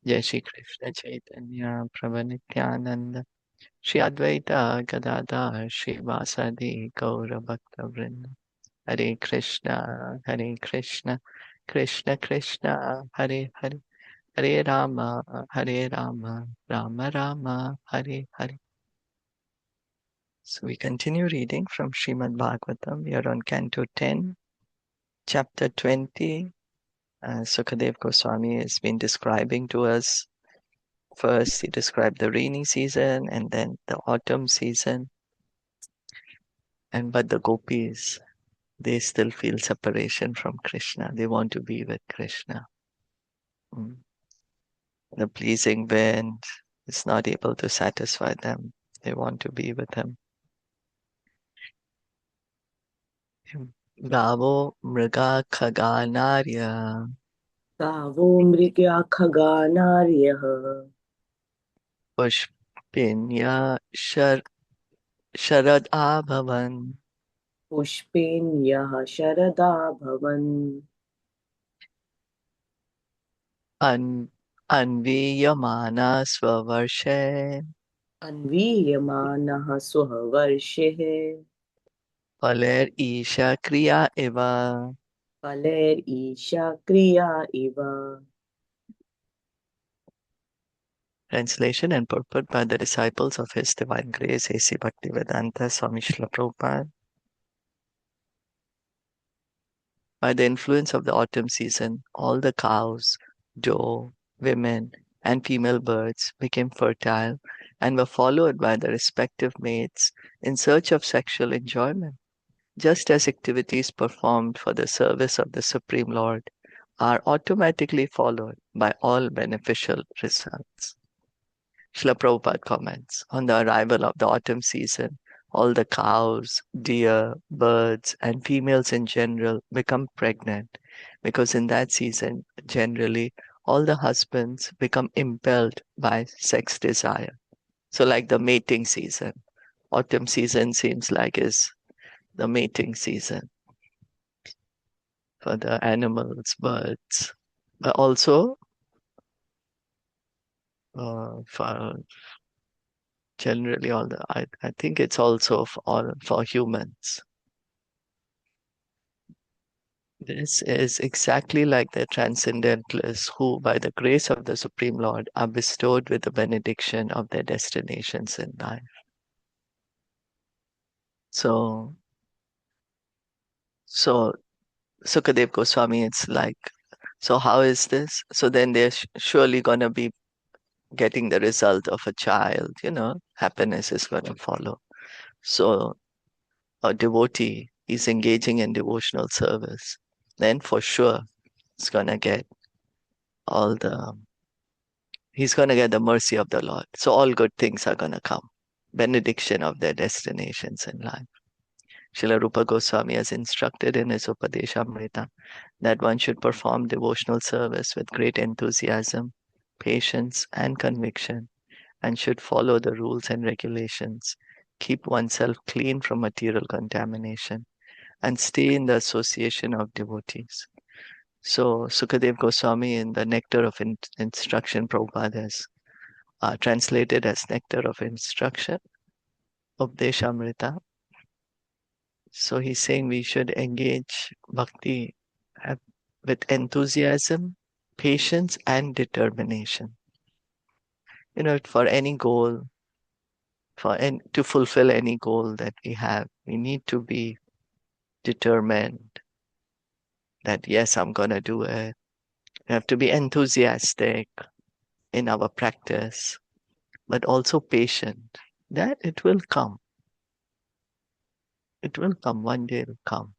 Jai Shri Krishna Chaitanya Prabhu Nityananda Shri Advaita Gadadhar Shri Vasadi Gaura Bhakta Vrinda Hare Krishna Hare Krishna Krishna Krishna Hare Hare Hare Rama Hare Rama Rama Rama Hare Hare. So we continue reading from Srimad Bhagavatam. We are on Canto 10, Chapter 20. Sukadev Goswami has been describing to us. First, he described the rainy season and then the autumn season. But the gopis, they still feel separation from Krishna. They want to be with Krishna. Mm. The pleasing wind is not able to satisfy them. They want to be with him. Gavo mriga khaganarya गावो Mrigaya खगानार्यः pushpinya sharad abhavan पुष्पेन्यः शरदाभवन् an anviyamana swavarshe अन्वीयमानः स्वः वर्षेः Valer Isha Kriya Eva. फलैर्ईशा क्रिया इव. Translation and purport by the disciples of His Divine Grace, A.C. Bhaktivedanta Swami Srila Prabhupada. By the influence of the autumn season, all the cows, doe, women, and female birds became fertile and were followed by their respective mates in search of sexual enjoyment, just as activities performed for the service of the Supreme Lord are automatically followed by all beneficial results. Srila Prabhupada comments, on the arrival of the autumn season, all the cows, deer, birds, and females in general become pregnant because in that season, generally, all the husbands become impelled by sex desire. So, like the mating season, autumn season seems like is the mating season for the animals, birds, but also for generally all the I think it's also for all for humans. This is exactly like the transcendentalists who, by the grace of the Supreme Lord, are bestowed with the benediction of their destinations in life. So, so Sukadev Goswami, it's like, so how is this? So then they're surely going to be getting the result of a child, happiness is going to follow. So a devotee is engaging in devotional service, then for sure it's going to get all the he's going to get the mercy of the Lord. So all good things are going to come. Benediction of their destinations in life. Srila Rupa Goswami has instructed in his Upadeshamrita that one should perform devotional service with great enthusiasm, patience, and conviction, and should follow the rules and regulations, keep oneself clean from material contamination, and stay in the association of devotees. So Sukadev Goswami in the Nectar of Instruction Prabhupada has translated as Nectar of Instruction, Updeshamrita. So he's saying we should engage bhakti with enthusiasm, patience, and determination. For any goal, to fulfill any goal that we have, we need to be determined that yes, I'm gonna do it. We have to be enthusiastic in our practice, but also patient. That it will come. It will come. One day it'll come.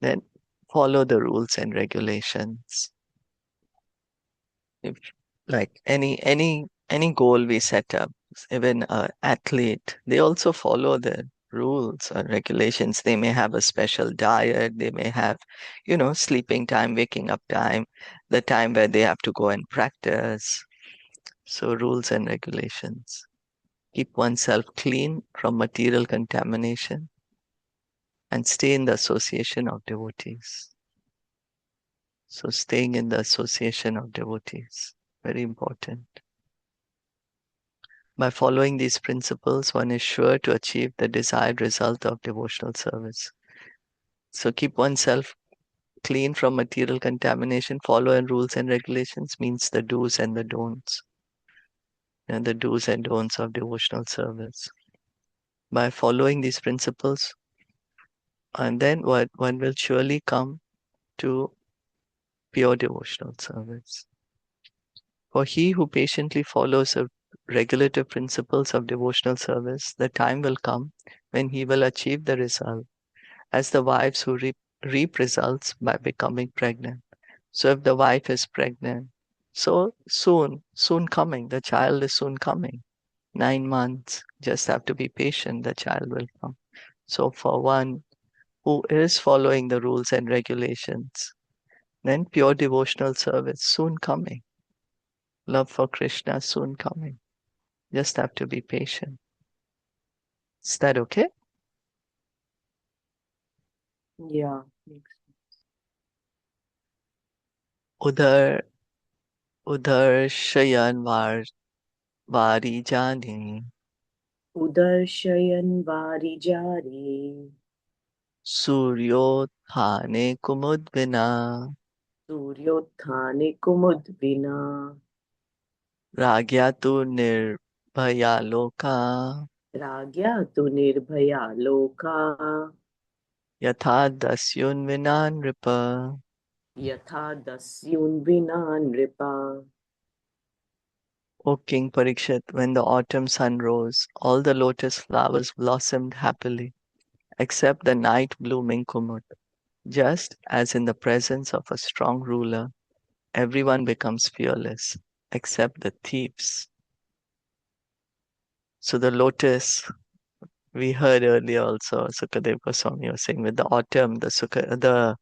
Then follow the rules and regulations. If like any goal we set up, even an athlete, they also follow the rules and regulations. They may have a special diet, they may have, sleeping time, waking up time, the time where they have to go and practice. So rules and regulations. Keep oneself clean from material contamination and stay in the association of devotees. So staying in the association of devotees. Very important. By following these principles, one is sure to achieve the desired result of devotional service. So keep oneself clean from material contamination, follow rules and regulations means the do's and the don'ts. And the do's and don'ts of devotional service. By following these principles, and then one will surely come to pure devotional service. For he who patiently follows the regulative principles of devotional service, the time will come when he will achieve the result, as the wives who reap results by becoming pregnant. So if the wife is pregnant, so soon coming, the child is soon coming. 9 months, just have to be patient, the child will come. So for one who is following the rules and regulations, then pure devotional service soon coming. Love for Krishna soon coming. Just have to be patient. Is that okay? Yeah. Makes उधर उधर शयन वारी जाने उदर्शयन् वारिजारे सूर्योत्थाने कुमुद्विना सूर्योत्थाने कुमुद्विना राज्ञा तु निर्भया लोका राज्ञा तु निर्भया लोका यथा दस्युन्विना नृप. यथा दस्युन्विना नृपा. O King Parikshit, when the autumn sun rose, all the lotus flowers blossomed happily, except the night blooming kumud. Just as in the presence of a strong ruler, everyone becomes fearless, except the thieves. So the lotus, we heard earlier also, Sukadev Goswami was saying, with the autumn, the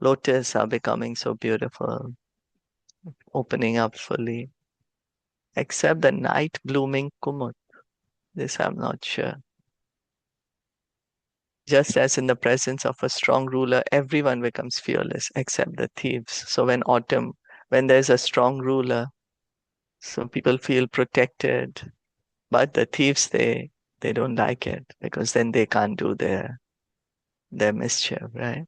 lotus are becoming so beautiful, opening up fully, except the night blooming kumud. This I'm not sure. Just as in the presence of a strong ruler, everyone becomes fearless except the thieves. So when there's a strong ruler, so people feel protected. But the thieves, they don't like it because then they can't do their mischief, right?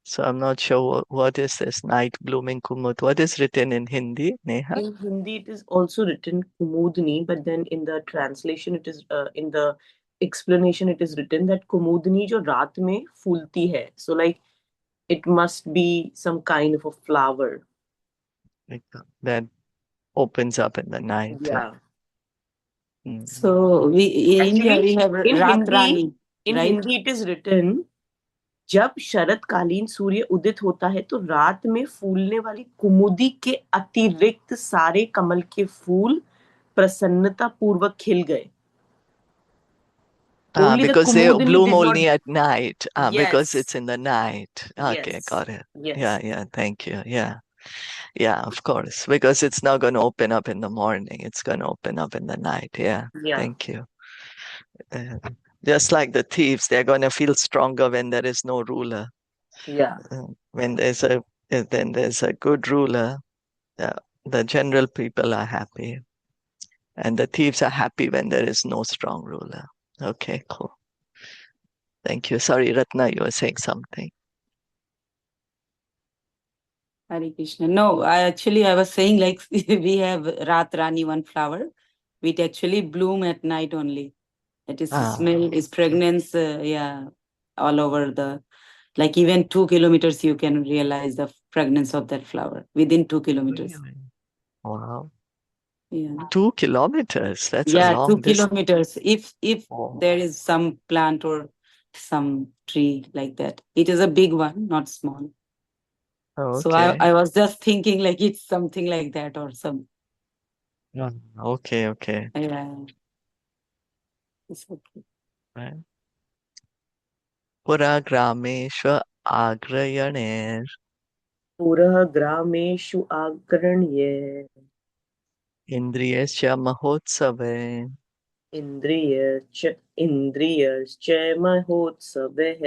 So I'm not sure what is this night blooming kumud. What is written in Hindi, Neha? In Hindi, it is also written Kumudni, but then in the translation, it is in the explanation, it is written that Kumudni jo raat mein fulti hai. So like it must be some kind of a flower. Like, that opens up in the night. Yeah. Mm. So we in India Actually, we have in Rat Hindi, Rani, in right? Hindi it is written जब शरतकालीन सूर्य उदित होता है तो रात में फूलने वाली कुमुदी के अतिरिक्त सारे कमल के फूल प्रसन्नता पूर्वक खिल गए. Only the Because they Kumudini bloom did not. only at night. Because it's Yes, in the night. Okay, yes, got it. yes, Yeah, thank you. Yeah, of course. Because it's not going to open up in the morning. It's going to open up in the night. Yeah, yeah, thank you. Uh, just like the thieves, they're going to feel stronger when there is no ruler. yeah, When then there's a good ruler, the general people are happy. And the thieves are happy when there is no strong ruler. Okay, cool. Thank you. Sorry, Ratna, you were saying something. Hare Krishna. No, I was saying like we have Rat Rani, one flower, which actually bloom at night only. It is smell, is fragrance, yeah, all over the, like even 2 kilometers you can realize the fragrance of that flower within 2 kilometers. Really? Wow. Yeah. 2 kilometers. That's a Yeah, long 2 kilometers. If Oh, there is some plant or some tree like that, it is a big one, not small. So okay. I was just thinking like it's something like that or some. Okay, okay. Yeah, it's okay. Right. Pura Grameshwa Agrayaner पुरः ग्रामेषु आगण्य Indriyasya Mahotsave इन्द्रियश्च महोत्सवः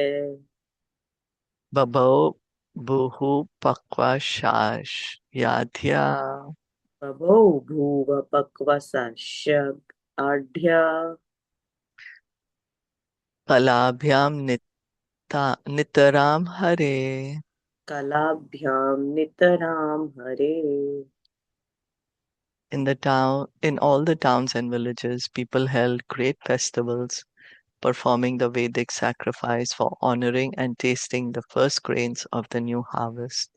Babao Buhu Pakwa Shash Yadhya Babau bhuva pakvasa shag adhya Kalabhyam nitaram hare. kalabhyam nitaram hare. In all the towns and villages, people held great festivals, performing the Vedic sacrifice for honoring and tasting the first grains of the new harvest,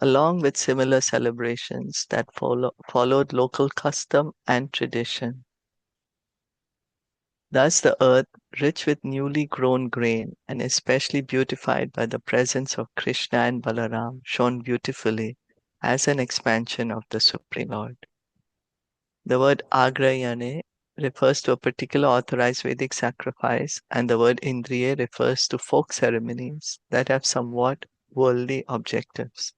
along with similar celebrations that followed local custom and tradition. Thus, the earth, rich with newly grown grain and especially beautified by the presence of Krishna and Balaram, shone beautifully as an expansion of the Supreme Lord. The word agrayane refers to a particular authorized Vedic sacrifice, and the word indriya refers to folk ceremonies that have somewhat worldly objectives.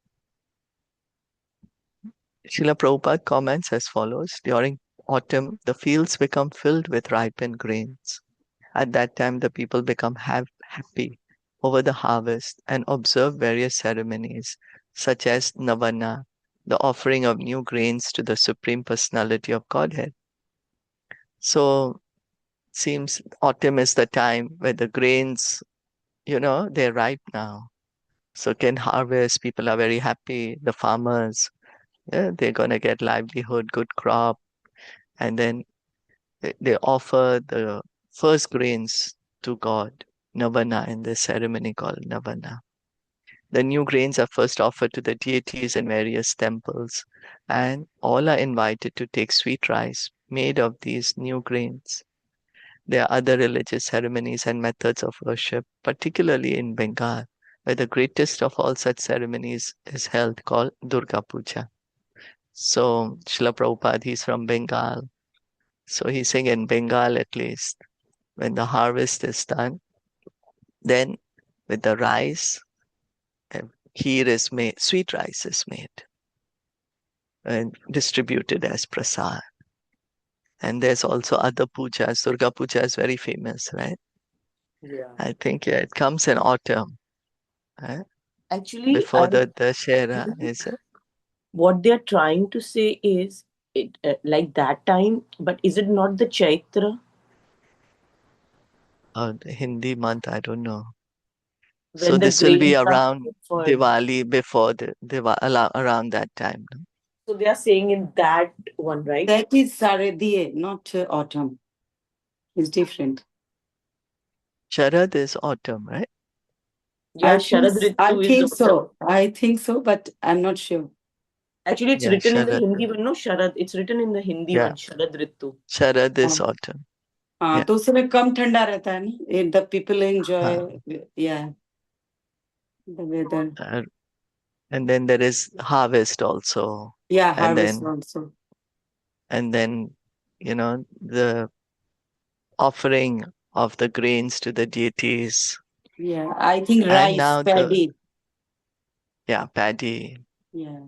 Srila Prabhupada comments as follows: during autumn, the fields become filled with ripened grains. At that time, the people become happy over the harvest and observe various ceremonies, such as Navana, the offering of new grains to the Supreme Personality of Godhead. So, seems autumn is the time where the grains, they're ripe now. So, can harvest. People are very happy. The farmers, yeah, they're going to get livelihood, good crop, and then they offer the first grains to God, Navana, in this ceremony called Navana. The new grains are first offered to the deities in various temples, and all are invited to take sweet rice made of these new grains. There are other religious ceremonies and methods of worship, particularly in Bengal, where the greatest of all such ceremonies is held, called Durga Puja. So, Srila Prabhupada, he's from Bengal. So he's saying in Bengal at least, when the harvest is done, then with the rice, kheer is made, sweet rice is made and distributed as prasad. And there's also other pujas. Durga Puja is very famous, right? Yeah. I think it comes in autumn, right? Actually, Before the Dashera, is it? what they're trying to say is it like that time, but is it not the Chaitra The Hindi month, I don't know. So when the this will be grains are around offered? Diwali, before around that time. No? So they are saying in that one, right? That is Saradiye, not autumn. It's different. Sharad is autumn, right? Yeah, Sharad Ritu is autumn. so. I think so, but I'm not sure. Actually, it's Yeah, written in the Sharad. Hindi one, no? Sharad. It's written in the Hindi Yeah, one, Sharad Ritu. Sharad is हाँ autumn. हाँ, Yeah. तो उस समय कम ठंडा रहता है ना, the people enjoy, yeah, the weather. And then there is harvest also. Yeah, And harvest then, also. the offering of the grains to the deities. Yeah, I think And rice, now paddy. paddy. Yeah.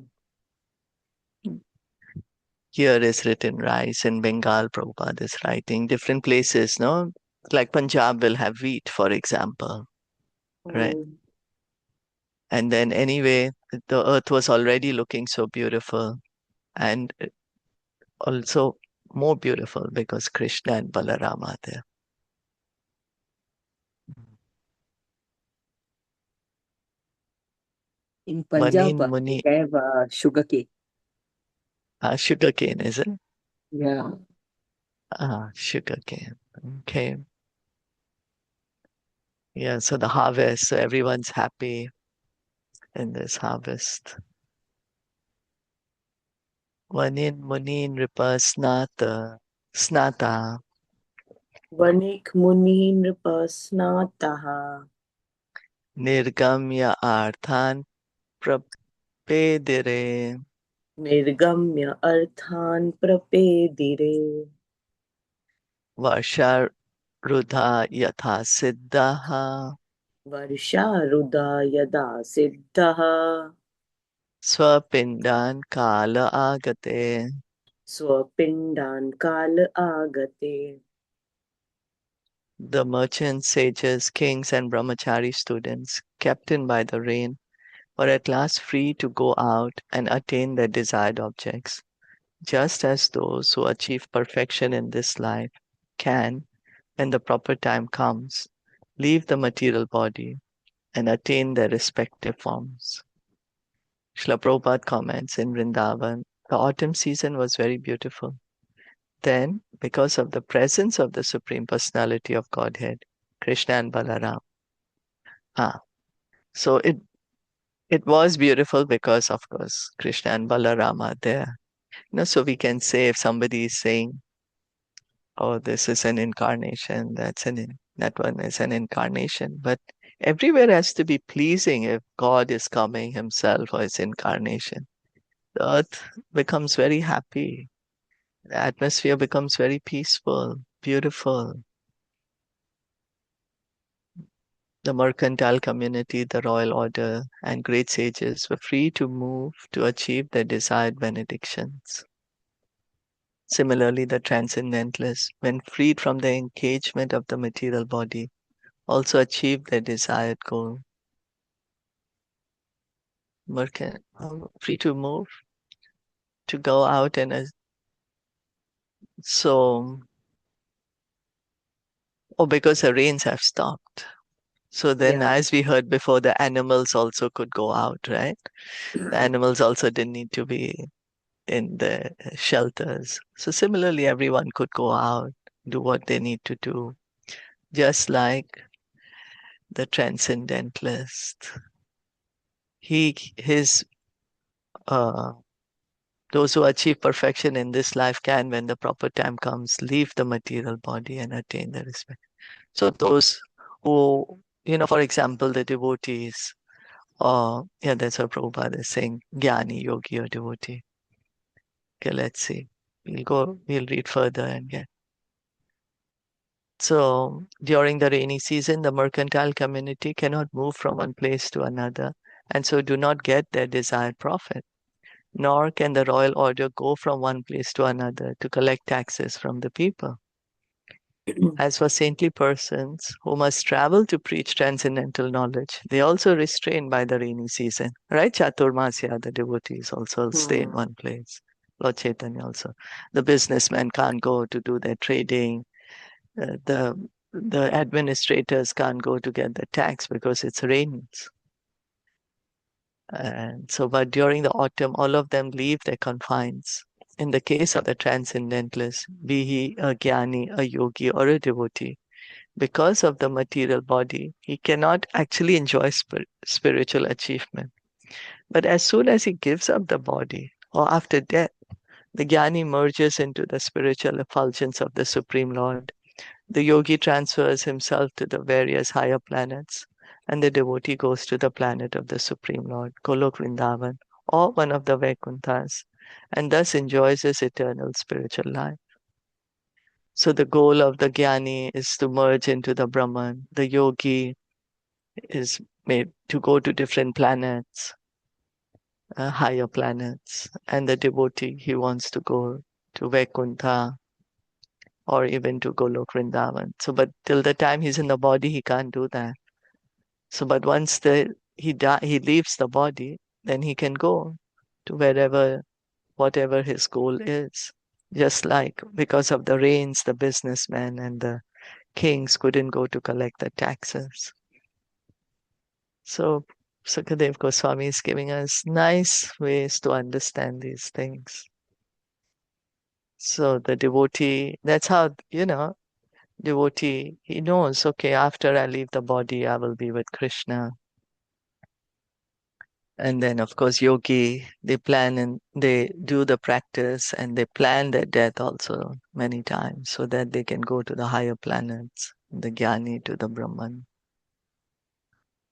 Here is written rice. In Bengal, Prabhupada is writing. Different places, no? Like Punjab will have wheat, for example, right? Oh. And then anyway, the earth was already looking so beautiful and also more beautiful because Krishna and Balaram are there. In Manin Punjab, Muni, they have sugarcane. sugarcane, is it? Yeah. Sugarcane. Okay. Yeah, so the harvest, so everyone's happy in this harvest. Vanin Munin Ripa Snata Vanik Muni Nripasnataha Nirgamya Arthan Prapedire Nirgamya Arthan Prapedire Varsha Rudha Yatha Siddhaha Varsha Ruda Yada Siddhaha Swapindan Kala Agate. Swapindan Kal Agate. The merchants, sages, kings, and brahmachari students, kept in by the rain, were at last free to go out and attain their desired objects. just as those who achieve perfection in this life can, when the proper time comes, leave the material body and attain their respective forms. Srila Prabhupada comments in Vrindavan, the autumn season was very beautiful. Then, because of the presence of the Supreme Personality of Godhead, Krishna and Balaram. So it was beautiful because, of course, Krishna and Balaram are there. So we can say if somebody is saying, "Oh, this is an incarnation, that one is an incarnation," but everywhere has to be pleasing if God is coming Himself or His incarnation. The earth becomes very happy. The atmosphere becomes very peaceful, beautiful. The mercantile community, the royal order, and great sages were free to move to achieve their desired benedictions. Similarly, the transcendentalists, when freed from the engagement of the material body, also achieved their desired goal. Free to move, to go out and because the rains have stopped. So then, Yeah. as we heard before, the animals also could go out, right? The animals also didn't need to be in the shelters. So similarly, everyone could go out, do what they need to do, just like the transcendentalist. Those who achieve perfection in this life can, when the proper time comes, leave the material body and attain the respect. So those who, for example, the devotees, that's what Prabhupada is saying, Jnani, Yogi, or devotee. Okay, let's see. We'll read further and get. So during the rainy season, the mercantile community cannot move from one place to another, and so do not get their desired profit. Nor can the royal order go from one place to another to collect taxes from the people. As for saintly persons who must travel to preach transcendental knowledge, they also restrained by the rainy season. Right? Chaturmasya, the devotees also stay in one place. Lord Chaitanya also. The businessmen can't go to do their trading. The administrators can't go to get the tax because it's rains. And so, but during the autumn, all of them leave their confines. In the case of the transcendentalist, be he a jnani, a yogi, or a devotee, because of the material body, he cannot actually enjoy spiritual achievement. But as soon as he gives up the body, or after death, the jnani merges into the spiritual effulgence of the Supreme Lord. The yogi transfers himself to the various higher planets, and the devotee goes to the planet of the Supreme Lord, Golok Vrindavan, or one of the Vaikunthas, and thus enjoys his eternal spiritual life. So the goal of the jnani is to merge into the Brahman. The yogi is made to go to different planets, higher planets, and the devotee, he wants to go to Vaikuntha, or even to Golok Vrindavan. So, but till the time he's in the body, he can't do that. So, but once he leaves the body, then he can go to whatever his goal is. Just like because of the rains, the businessmen and the kings couldn't go to collect the taxes. So, Sukadev Goswami is giving us nice ways to understand these things. So the devotee, that's how, devotee, he knows, okay, after I leave the body, I will be with Krishna. And then, of course, yogi, they plan and they do the practice and they plan their death also many times so that they can go to the higher planets, the jnani to the Brahman.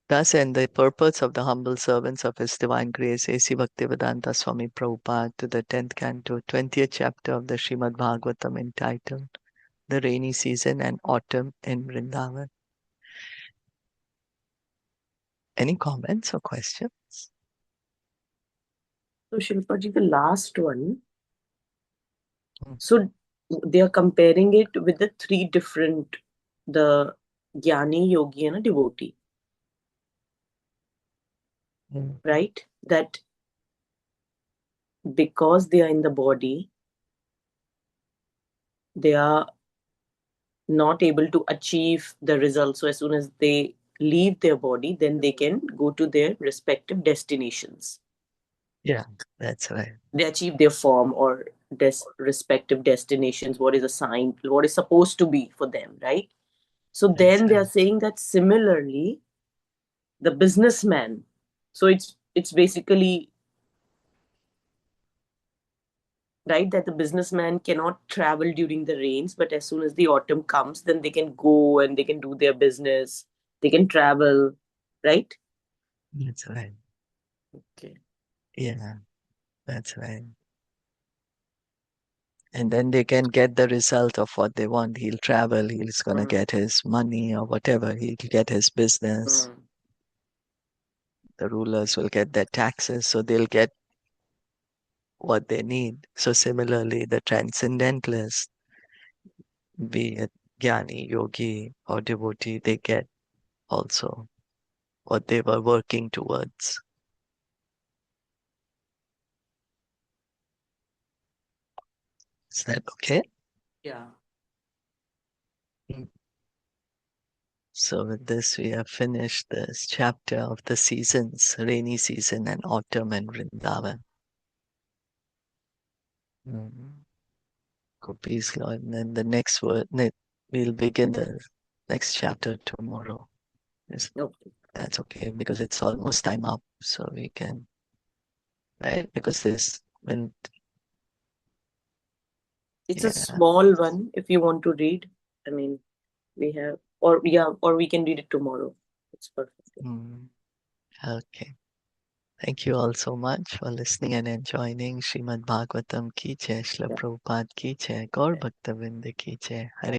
Thus, and the purpose of the humble servants of His Divine Grace, A.C. Bhaktivedanta Swami Prabhupada, to the 10th Canto, 20th chapter of the Srimad Bhagavatam, entitled The Rainy Season and Autumn in Vrindavan. Any comments or questions? So Shilpaji, the last one. So they are comparing it with the three different, the jnani, yogi, and a devotee. Right? That because they are in the body, they are not able to achieve the result. So as soon as they leave their body, then they can go to their respective destinations. Yeah, that's right. They achieve their form or respective destinations, what is assigned, what is supposed to be for them, right? So That's then they are right. saying that similarly, the businessman, so it's basically right that the businessman cannot travel during the rains, but as soon as the autumn comes, then they can go and they can do their business, they can travel, right? That's right. Okay. Yeah, that's right. And then they can get the result of what they want. He'll travel, he's going to get his money or whatever, he'll get his business. The rulers will get their taxes, so they'll get what they need. So similarly, the transcendentalist, be it jnani, yogi, or devotee, they get also what they were working towards. Is that okay? Yeah. Mm. So with this, we have finished this chapter of the seasons, rainy season and autumn and Vrindavan. Gopis Lord, and then the next word, we'll begin the next chapter tomorrow. Okay. That's okay because it's almost time up, so we can, right? Because this, when, It's a yeah, small one if you want to read. I mean, we have, or yeah, or we can read it tomorrow. It's perfect. okay. Thank you all so much for listening and enjoying Srimad Bhagavatam ki jai, Srila Yeah. Prabhupada ki jai, Gaur Bhakta Vrinda ki jai. Hare